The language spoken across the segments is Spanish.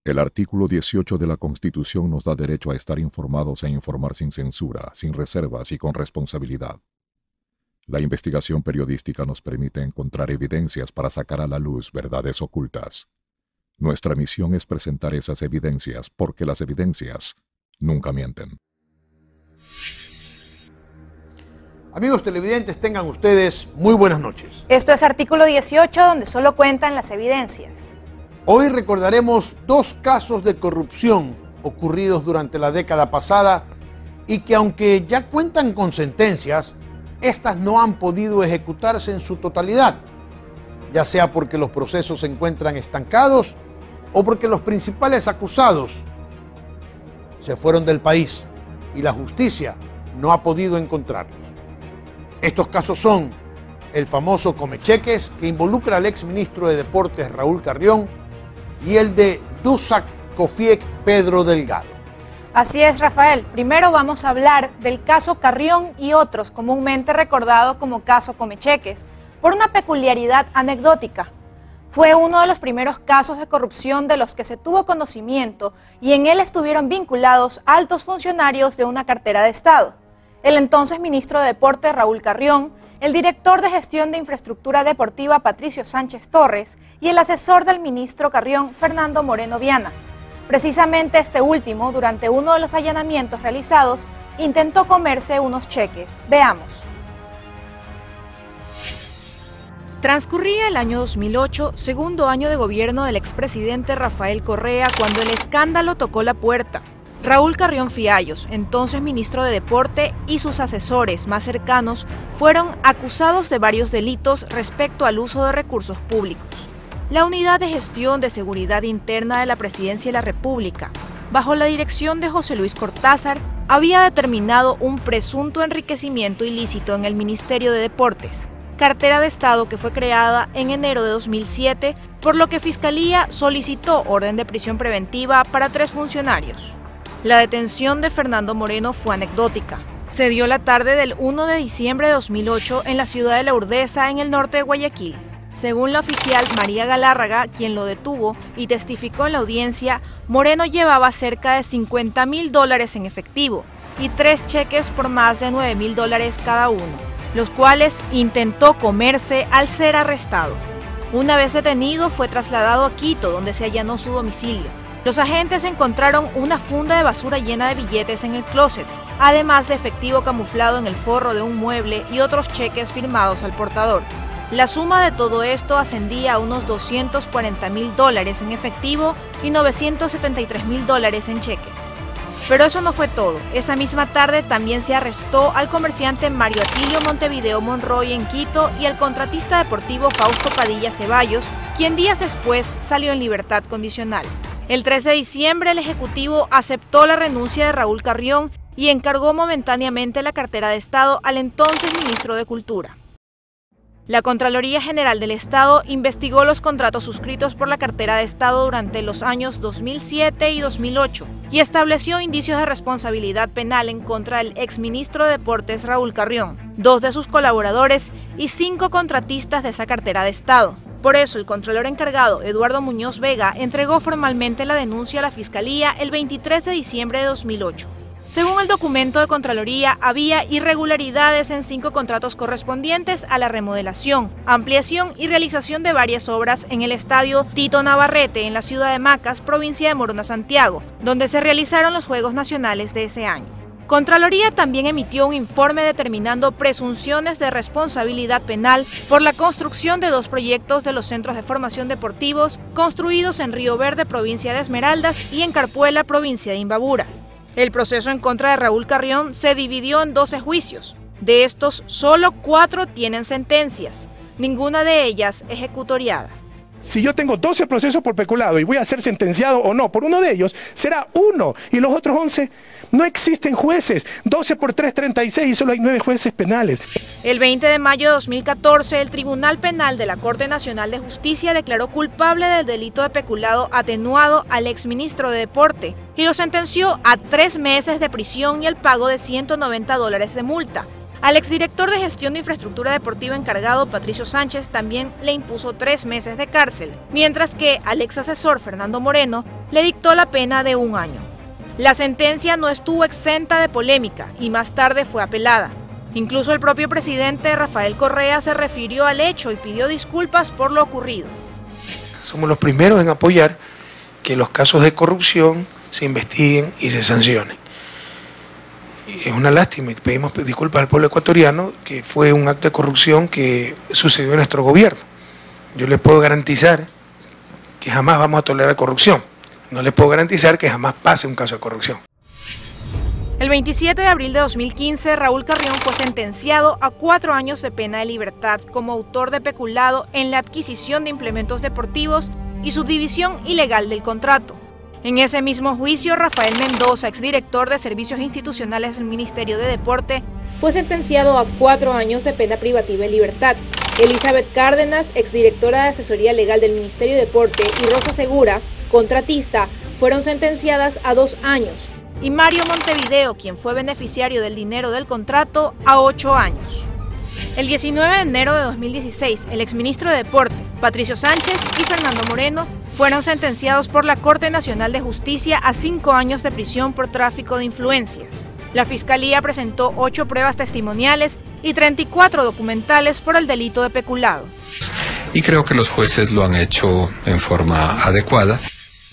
El artículo 18 de la Constitución nos da derecho a estar informados e informar sin censura, sin reservas y con responsabilidad. La investigación periodística nos permite encontrar evidencias para sacar a la luz verdades ocultas. Nuestra misión es presentar esas evidencias porque las evidencias nunca mienten. Amigos televidentes, tengan ustedes muy buenas noches. Esto es Artículo 18, donde solo cuentan las evidencias. Hoy recordaremos dos casos de corrupción ocurridos durante la década pasada y que aunque ya cuentan con sentencias, estas no han podido ejecutarse en su totalidad, ya sea porque los procesos se encuentran estancados o porque los principales acusados se fueron del país y la justicia no ha podido encontrarlos. Estos casos son el famoso Comecheques, que involucra al exministro de Deportes Raúl Carrión, y el de Dusak Kofiek Pedro Delgado. Así es, Rafael. Primero vamos a hablar del caso Carrión y otros, comúnmente recordado como caso Comecheques, por una peculiaridad anecdótica. Fue uno de los primeros casos de corrupción de los que se tuvo conocimiento y en él estuvieron vinculados altos funcionarios de una cartera de Estado. El entonces ministro de Deportes Raúl Carrión, el director de Gestión de Infraestructura Deportiva Patricio Sánchez Torres y el asesor del ministro Carrión Fernando Moreno Viana. Precisamente este último, durante uno de los allanamientos realizados, intentó comerse unos cheques. Veamos. Transcurría el año 2008, segundo año de gobierno del expresidente Rafael Correa, cuando el escándalo tocó la puerta. Raúl Carrión Fiallos, entonces ministro de Deporte, y sus asesores más cercanos fueron acusados de varios delitos respecto al uso de recursos públicos. La Unidad de Gestión de Seguridad Interna de la Presidencia de la República, bajo la dirección de José Luis Cortázar, había determinado un presunto enriquecimiento ilícito en el Ministerio de Deportes, cartera de Estado que fue creada en enero de 2007, por lo que Fiscalía solicitó orden de prisión preventiva para 3 funcionarios. La detención de Fernando Moreno fue anecdótica. Se dio la tarde del 1 de diciembre de 2008 en la ciudad de La Urdesa, en el norte de Guayaquil. Según la oficial María Galárraga, quien lo detuvo y testificó en la audiencia, Moreno llevaba cerca de $50.000 en efectivo y 3 cheques por más de $9.000 cada uno, los cuales intentó comerse al ser arrestado. Una vez detenido, fue trasladado a Quito, donde se allanó su domicilio. Los agentes encontraron una funda de basura llena de billetes en el closet, además de efectivo camuflado en el forro de un mueble y otros cheques firmados al portador. La suma de todo esto ascendía a unos $240.000 en efectivo y $973.000 en cheques. Pero eso no fue todo. Esa misma tarde también se arrestó al comerciante Mario Atilio Montevideo Monroy en Quito y al contratista deportivo Fausto Padilla Ceballos, quien días después salió en libertad condicional. El 3 de diciembre el Ejecutivo aceptó la renuncia de Raúl Carrión y encargó momentáneamente la cartera de Estado al entonces ministro de Cultura. La Contraloría General del Estado investigó los contratos suscritos por la cartera de Estado durante los años 2007 y 2008 y estableció indicios de responsabilidad penal en contra del exministro de Deportes Raúl Carrión, 2 de sus colaboradores y 5 contratistas de esa cartera de Estado. Por eso, el contralor encargado, Eduardo Muñoz Vega, entregó formalmente la denuncia a la Fiscalía el 23 de diciembre de 2008. Según el documento de Contraloría, había irregularidades en 5 contratos correspondientes a la remodelación, ampliación y realización de varias obras en el estadio Tito Navarrete en la ciudad de Macas, provincia de Morona, Santiago, donde se realizaron los Juegos Nacionales de ese año. Contraloría también emitió un informe determinando presunciones de responsabilidad penal por la construcción de 2 proyectos de los centros de formación deportivos construidos en Río Verde, provincia de Esmeraldas, y en Carpuela, provincia de Imbabura. El proceso en contra de Raúl Carrión se dividió en 12 juicios. De estos, solo 4 tienen sentencias, ninguna de ellas ejecutoriada. Si yo tengo 12 procesos por peculado y voy a ser sentenciado o no por uno de ellos, será 1 y los otros 11 no existen jueces. 12 por 3, 36 y solo hay 9 jueces penales. El 20 de mayo de 2014, el Tribunal Penal de la Corte Nacional de Justicia declaró culpable del delito de peculado atenuado al exministro de Deporte y lo sentenció a 3 meses de prisión y el pago de $190 de multa. Al exdirector de Gestión de Infraestructura Deportiva encargado, Patricio Sánchez, también le impuso 3 meses de cárcel, mientras que al exasesor Fernando Moreno le dictó la pena de 1 año. La sentencia no estuvo exenta de polémica y más tarde fue apelada. Incluso el propio presidente Rafael Correa se refirió al hecho y pidió disculpas por lo ocurrido. Somos los primeros en apoyar que los casos de corrupción se investiguen y se sancionen. Y es una lástima y pedimos disculpas al pueblo ecuatoriano que fue un acto de corrupción que sucedió en nuestro gobierno. Yo les puedo garantizar que jamás vamos a tolerar corrupción. No les puedo garantizar que jamás pase un caso de corrupción. El 27 de abril de 2015, Raúl Carrión fue sentenciado a 4 años de pena de libertad como autor de peculado en la adquisición de implementos deportivos y subdivisión ilegal del contrato. En ese mismo juicio, Rafael Mendoza, exdirector de Servicios Institucionales del Ministerio de Deporte, fue sentenciado a 4 años de pena privativa de libertad. Elizabeth Cárdenas, exdirectora de Asesoría Legal del Ministerio de Deporte, y Rosa Segura, contratista, fueron sentenciadas a 2 años. Y Mario Montevideo, quien fue beneficiario del dinero del contrato, a 8 años. El 19 de enero de 2016, el exministro de Deporte, Patricio Sánchez, y Fernando Moreno fueron sentenciados por la Corte Nacional de Justicia a 5 años de prisión por tráfico de influencias. La Fiscalía presentó 8 pruebas testimoniales y 34 documentales por el delito de peculado. Y creo que los jueces lo han hecho en forma adecuada.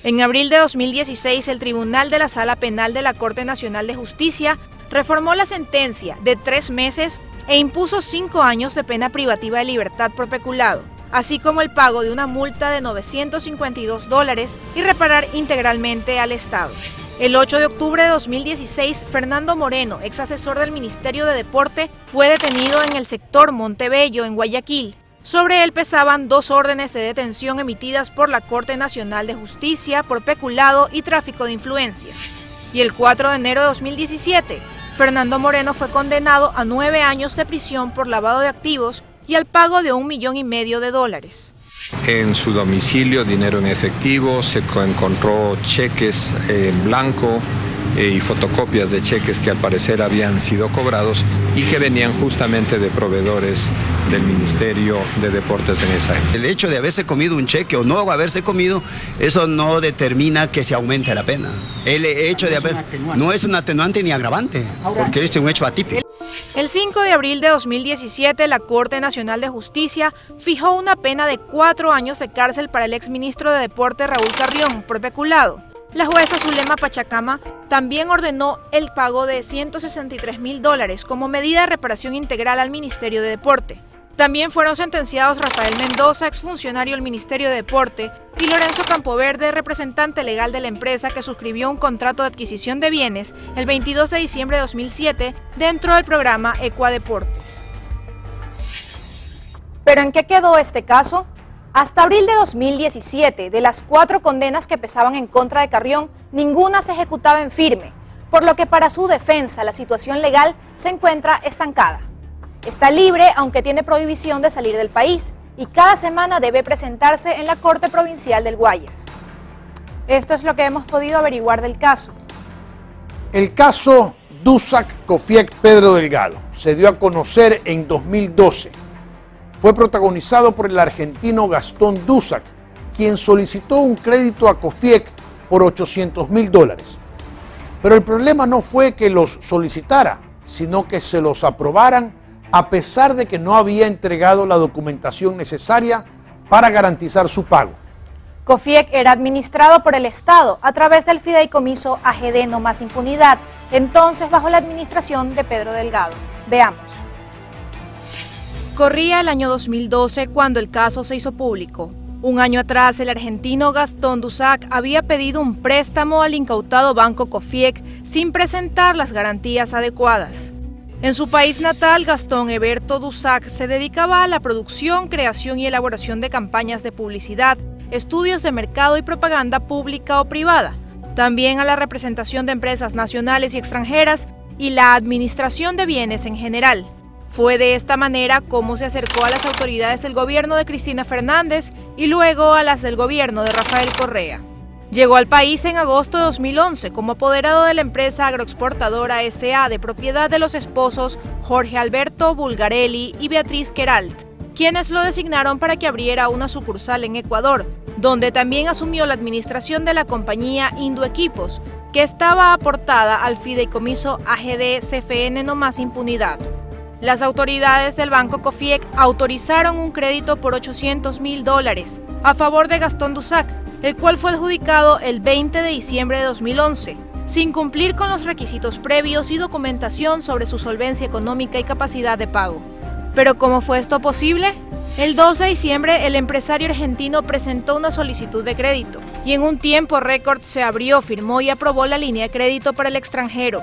En abril de 2016, el Tribunal de la Sala Penal de la Corte Nacional de Justicia reformó la sentencia de 3 meses e impuso 5 años de pena privativa de libertad por peculado, así como el pago de una multa de $952 y reparar integralmente al Estado. El 8 de octubre de 2016, Fernando Moreno, ex asesor del Ministerio de Deporte, fue detenido en el sector Montebello, en Guayaquil. Sobre él pesaban 2 órdenes de detención emitidas por la Corte Nacional de Justicia por peculado y tráfico de influencias. Y el 4 de enero de 2017, Fernando Moreno fue condenado a 9 años de prisión por lavado de activos y al pago de $1,5 millones. En su domicilio, dinero en efectivo, se encontró cheques en blanco y fotocopias de cheques que al parecer habían sido cobrados y que venían justamente de proveedores del Ministerio de Deportes en esa época. El hecho de haberse comido un cheque o no haberse comido, eso no determina que se aumente la pena. El hecho de haber no es un atenuante ni agravante, porque es un hecho atípico. El 5 de abril de 2017, la Corte Nacional de Justicia fijó una pena de 4 años de cárcel para el exministro de Deporte Raúl Carrión por peculado. La jueza Zulema Pachacama también ordenó el pago de $163,000 como medida de reparación integral al Ministerio de Deporte. También fueron sentenciados Rafael Mendoza, exfuncionario del Ministerio de Deporte, y Lorenzo Campoverde, representante legal de la empresa que suscribió un contrato de adquisición de bienes el 22 de diciembre de 2007 dentro del programa Ecuadeportes. ¿Pero en qué quedó este caso? Hasta abril de 2017, de las 4 condenas que pesaban en contra de Carrión, ninguna se ejecutaba en firme, por lo que para su defensa la situación legal se encuentra estancada. Está libre, aunque tiene prohibición de salir del país, y cada semana debe presentarse en la Corte Provincial del Guayas. Esto es lo que hemos podido averiguar del caso. El caso Dusac-Cofiec Pedro Delgado se dio a conocer en 2012. Fue protagonizado por el argentino Gastón Dusac, quien solicitó un crédito a Cofiec por $800,000. Pero el problema no fue que los solicitara, sino que se los aprobaran a pesar de que no había entregado la documentación necesaria para garantizar su pago. Cofiec era administrado por el Estado a través del fideicomiso AGD No Más Impunidad, entonces bajo la administración de Pedro Delgado. Veamos. Corría el año 2012 cuando el caso se hizo público. Un año atrás, el argentino Gastón Dusac había pedido un préstamo al incautado banco Cofiec sin presentar las garantías adecuadas. En su país natal, Gastón Eberto Dusac se dedicaba a la producción, creación y elaboración de campañas de publicidad, estudios de mercado y propaganda pública o privada, también a la representación de empresas nacionales y extranjeras y la administración de bienes en general. Fue de esta manera como se acercó a las autoridades del gobierno de Cristina Fernández y luego a las del gobierno de Rafael Correa. Llegó al país en agosto de 2011 como apoderado de la empresa agroexportadora S.A. de propiedad de los esposos Jorge Alberto Bulgarelli y Beatriz Queralt, quienes lo designaron para que abriera una sucursal en Ecuador, donde también asumió la administración de la compañía Indoequipos, que estaba aportada al fideicomiso AGD CFN No Más Impunidad. Las autoridades del Banco Cofiec autorizaron un crédito por $800.000 a favor de Gastón Dusac, el cual fue adjudicado el 20 de diciembre de 2011, sin cumplir con los requisitos previos y documentación sobre su solvencia económica y capacidad de pago. ¿Pero cómo fue esto posible? El 2 de diciembre, el empresario argentino presentó una solicitud de crédito y en un tiempo récord se abrió, firmó y aprobó la línea de crédito para el extranjero.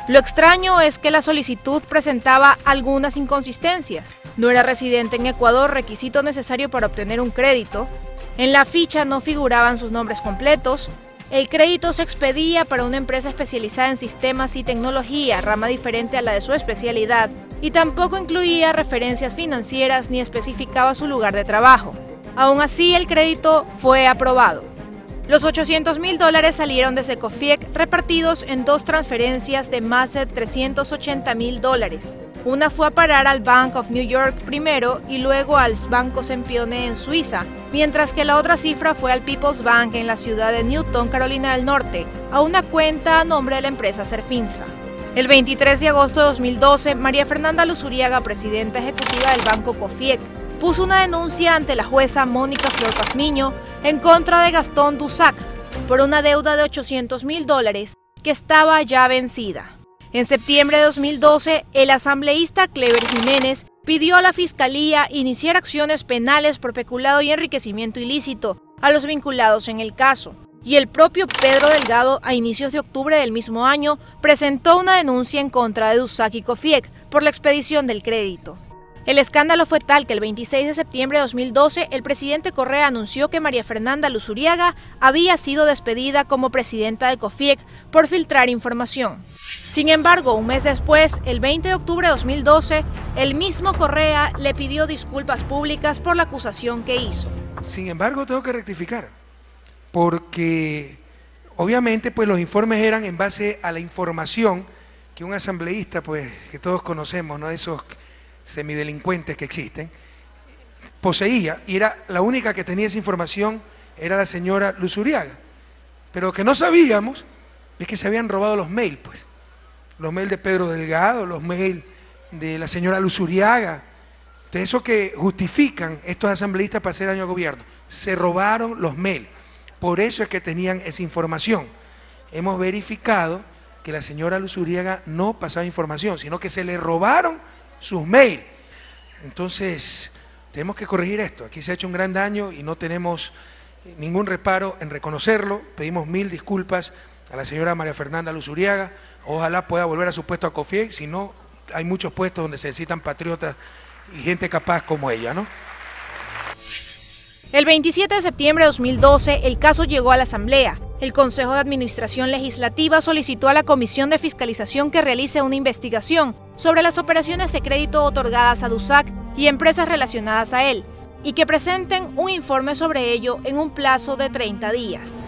Lo extraño es que la solicitud presentaba algunas inconsistencias. No era residente en Ecuador, requisito necesario para obtener un crédito. En la ficha no figuraban sus nombres completos. El crédito se expedía para una empresa especializada en sistemas y tecnología, rama diferente a la de su especialidad, y tampoco incluía referencias financieras ni especificaba su lugar de trabajo. Aún así, el crédito fue aprobado. Los $800.000 salieron desde Cofiec repartidos en 2 transferencias de más de $380.000. Una fue a parar al Bank of New York primero y luego al Banco Sempione en Suiza, mientras que la otra cifra fue al People's Bank en la ciudad de Newton, Carolina del Norte, a una cuenta a nombre de la empresa Serfinsa. El 23 de agosto de 2012, María Fernanda Luzuriaga, presidenta ejecutiva del Banco Cofiec, puso una denuncia ante la jueza Mónica Flor Pazmiño en contra de Gastón Dusac por una deuda de $800.000 que estaba ya vencida. En septiembre de 2012, el asambleísta Clever Jiménez pidió a la Fiscalía iniciar acciones penales por peculado y enriquecimiento ilícito a los vinculados en el caso. Y el propio Pedro Delgado, a inicios de octubre del mismo año, presentó una denuncia en contra de Dusac y Cofiec por la expedición del crédito. El escándalo fue tal que el 26 de septiembre de 2012, el presidente Correa anunció que María Fernanda Luzuriaga había sido despedida como presidenta de Cofiec por filtrar información. Sin embargo, un mes después, el 20 de octubre de 2012, el mismo Correa le pidió disculpas públicas por la acusación que hizo. Sin embargo, tengo que rectificar, porque obviamente pues los informes eran en base a la información que un asambleísta, pues que todos conocemos, ¿no?, de esos semidelincuentes que existen, poseía, y era la única que tenía esa información, era la señora Luzuriaga. Pero lo que no sabíamos es que se habían robado los mails, pues, los mails de Pedro Delgado, los mails de la señora Luzuriaga. Entonces, eso que justifican estos asambleístas para hacer daño al gobierno, se robaron los mails, por eso es que tenían esa información. Hemos verificado que la señora Luzuriaga no pasaba información, sino que se le robaron sus mails. Entonces, tenemos que corregir esto. Aquí se ha hecho un gran daño y no tenemos ningún reparo en reconocerlo. Pedimos 1000 disculpas a la señora María Fernanda Luzuriaga. Ojalá pueda volver a su puesto a Cofiec, si no, hay muchos puestos donde se necesitan patriotas y gente capaz como ella, ¿no? El 27 de septiembre de 2012, el caso llegó a la Asamblea. El Consejo de Administración Legislativa solicitó a la Comisión de Fiscalización que realice una investigación sobre las operaciones de crédito otorgadas a Dusac y empresas relacionadas a él, y que presenten un informe sobre ello en un plazo de 30 días.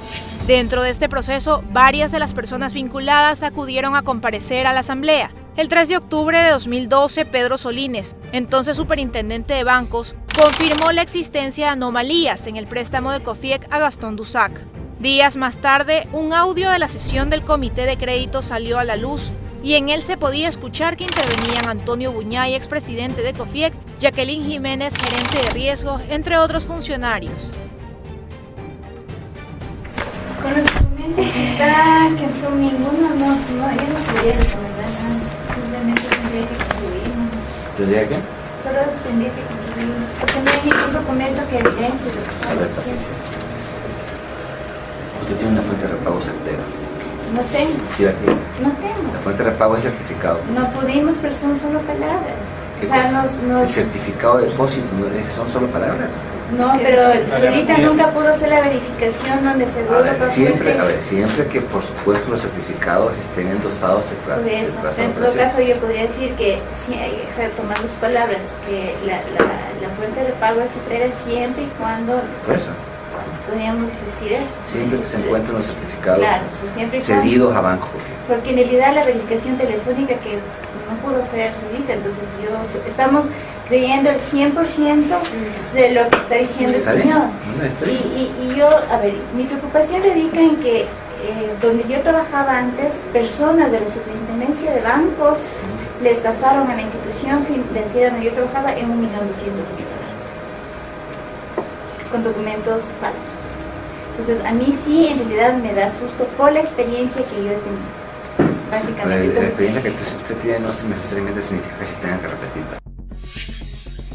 Dentro de este proceso, varias de las personas vinculadas acudieron a comparecer a la Asamblea. El 3 de octubre de 2012, Pedro Solines, entonces superintendente de bancos, confirmó la existencia de anomalías en el préstamo de Cofiec a Gastón Dusac. Días más tarde, un audio de la sesión del Comité de Crédito salió a la luz y en él se podía escuchar que intervenían Antonio Buñay, expresidente de Cofiec, Jacqueline Jiménez, gerente de riesgo, entre otros funcionarios. Con los documentos está que son ninguno, yo no sabía recomendar nada, simplemente tendría que excluirlo. ¿Tendría qué? Solo tendría que excluirlo, porque no hay ningún documento que evidencie lo que estamos haciendo. Usted tiene una fuente de repago certera. No tengo. ¿Sí la tiene? No tengo. La fuente de repago es certificado. No pudimos, pero son solo palabras. ¿Qué o sea, cosa? El certificado de depósito son solo palabras. No, pero ahorita nunca pudo hacer la verificación donde seguro siempre que por supuesto los certificados estén endosados se trata. Por eso, en todo caso yo podría decir que, tomando sus palabras, que la fuente de pago es certera siempre y cuando... Por eso. Podríamos decir eso. Siempre que se encuentren los certificados siempre cedidos a Banco Cofiec. Porque en realidad la verificación telefónica que no pudo hacer ahorita, entonces estamos creyendo el 100% de lo que está diciendo el señor. Y yo a ver, mi preocupación radica en que donde yo trabajaba antes, personas de la superintendencia de bancos le estafaron a la institución financiera donde yo trabajaba en $1.200.000 con documentos falsos. Entonces, a mí sí, en realidad me da susto por la experiencia que yo he tenido. Básicamente. Pero la experiencia que usted tiene no necesariamente significa que se tenga que repetirla.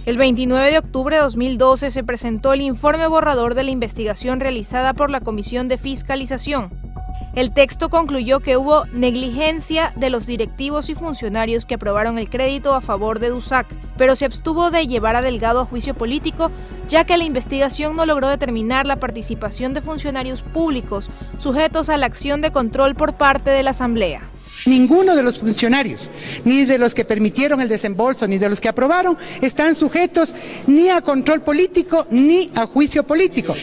El 29 de octubre de 2012 se presentó el informe borrador de la investigación realizada por la Comisión de Fiscalización. El texto concluyó que hubo negligencia de los directivos y funcionarios que aprobaron el crédito a favor de DUSAC, pero se abstuvo de llevar a Delgado a juicio político, ya que la investigación no logró determinar la participación de funcionarios públicos sujetos a la acción de control por parte de la Asamblea. Ninguno de los funcionarios, ni de los que permitieron el desembolso, ni de los que aprobaron, están sujetos ni a control político ni a juicio político.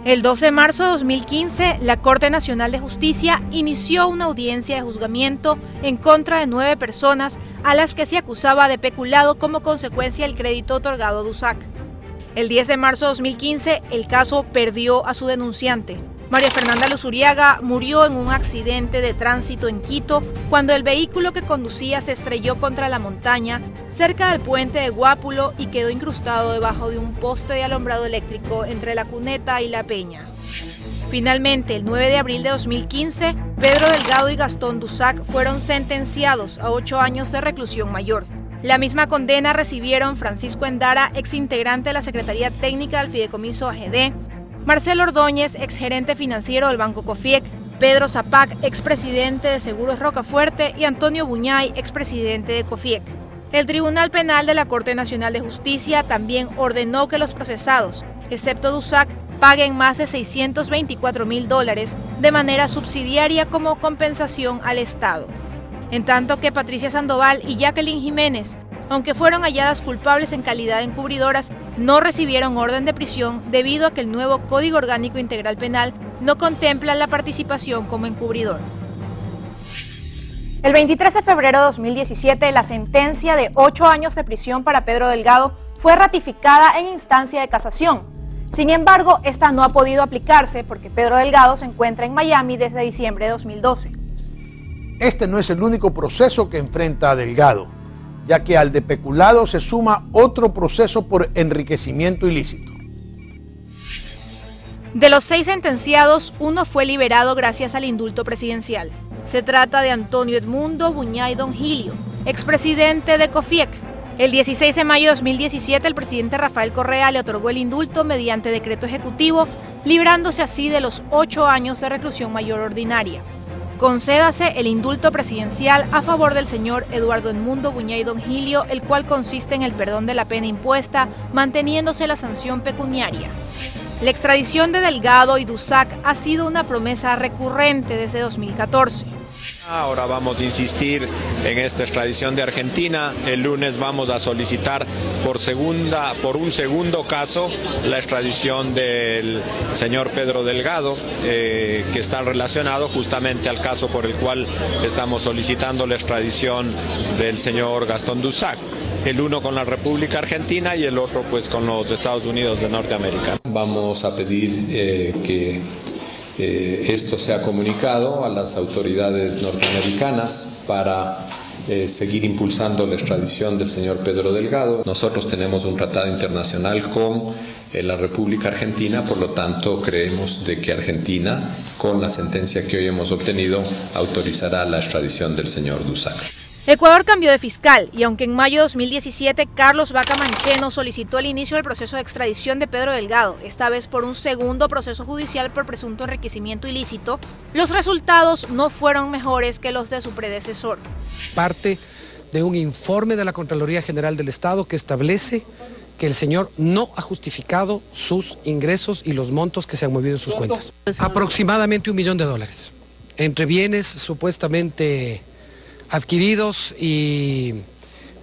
El 12 de marzo de 2015, la Corte Nacional de Justicia inició una audiencia de juzgamiento en contra de 9 personas a las que se acusaba de peculado como consecuencia del crédito otorgado a DUSAC. El 10 de marzo de 2015, el caso perdió a su denunciante. María Fernanda Luzuriaga murió en un accidente de tránsito en Quito cuando el vehículo que conducía se estrelló contra la montaña cerca del puente de Guápulo y quedó incrustado debajo de un poste de alumbrado eléctrico entre La Cuneta y La Peña. Finalmente, el 9 de abril de 2015, Pedro Delgado y Gastón DUSAC fueron sentenciados a 8 años de reclusión mayor. La misma condena recibieron Francisco Endara, exintegrante de la Secretaría Técnica del Fideicomiso AGD, Marcelo Ordóñez, exgerente financiero del Banco Cofiec, Pedro Zapac, expresidente de Seguros Rocafuerte y Antonio Buñay, expresidente de Cofiec. El Tribunal Penal de la Corte Nacional de Justicia también ordenó que los procesados, excepto DUSAC, paguen más de $624.000 de manera subsidiaria como compensación al Estado. En tanto que Patricia Sandoval y Jacqueline Jiménez, aunque fueron halladas culpables en calidad de encubridoras, no recibieron orden de prisión debido a que el nuevo Código Orgánico Integral Penal no contempla la participación como encubridor. El 23 de febrero de 2017, la sentencia de 8 años de prisión para Pedro Delgado fue ratificada en instancia de casación. Sin embargo, esta no ha podido aplicarse porque Pedro Delgado se encuentra en Miami desde diciembre de 2012. Este no es el único proceso que enfrenta a Delgado, ya que al de peculado se suma otro proceso por enriquecimiento ilícito. De los 6 sentenciados, uno fue liberado gracias al indulto presidencial. Se trata de Antonio Edmundo Buñay Don Gilio, expresidente de Cofiec. El 16 de mayo de 2017, el presidente Rafael Correa le otorgó el indulto mediante decreto ejecutivo, librándose así de los 8 años de reclusión mayor ordinaria. Concédase el indulto presidencial a favor del señor Eduardo Edmundo Buñay Don Gilio, el cual consiste en el perdón de la pena impuesta, manteniéndose la sanción pecuniaria. La extradición de Delgado y DUSAC ha sido una promesa recurrente desde 2014. Ahora vamos a insistir en esta extradición de Argentina. El lunes vamos a solicitar por un segundo caso la extradición del señor Pedro Delgado, que está relacionado justamente al caso por el cual estamos solicitando la extradición del señor Gastón DUSAC. El uno con la República Argentina y el otro pues con los Estados Unidos de Norteamérica. Vamos a pedir que esto sea comunicado a las autoridades norteamericanas para seguir impulsando la extradición del señor Pedro Delgado. Nosotros tenemos un tratado internacional con la República Argentina, por lo tanto creemos de que Argentina, con la sentencia que hoy hemos obtenido, autorizará la extradición del señor DUSAC. Ecuador cambió de fiscal y aunque en mayo de 2017 Carlos Vaca Mancheno solicitó el inicio del proceso de extradición de Pedro Delgado, esta vez por un segundo proceso judicial por presunto enriquecimiento ilícito, los resultados no fueron mejores que los de su predecesor. Parte de un informe de la Contraloría General del Estado que establece que el señor no ha justificado sus ingresos y los montos que se han movido en sus cuentas. Aproximadamente $1 millón, entre bienes supuestamente adquiridos y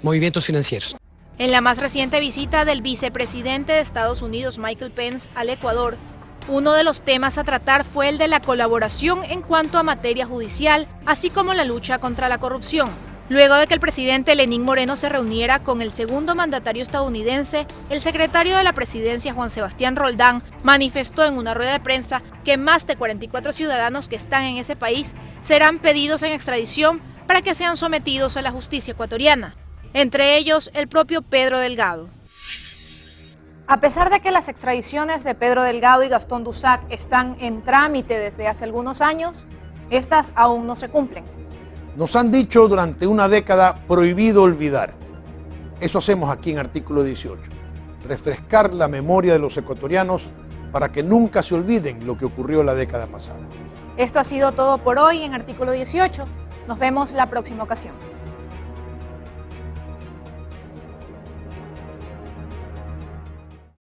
movimientos financieros. En la más reciente visita del vicepresidente de Estados Unidos, Michael Pence, al Ecuador, uno de los temas a tratar fue el de la colaboración en cuanto a materia judicial, así como la lucha contra la corrupción. Luego de que el presidente Lenín Moreno se reuniera con el segundo mandatario estadounidense, el secretario de la presidencia, Juan Sebastián Roldán, manifestó en una rueda de prensa que más de 44 ciudadanos que están en ese país serán pedidos en extradición para que sean sometidos a la justicia ecuatoriana, entre ellos el propio Pedro Delgado. A pesar de que las extradiciones de Pedro Delgado y Gastón Dusac están en trámite desde hace algunos años, estas aún no se cumplen. Nos han dicho durante una década prohibido olvidar. Eso hacemos aquí en Artículo 18. Refrescar la memoria de los ecuatorianos para que nunca se olviden lo que ocurrió la década pasada. Esto ha sido todo por hoy en Artículo 18. Nos vemos la próxima ocasión.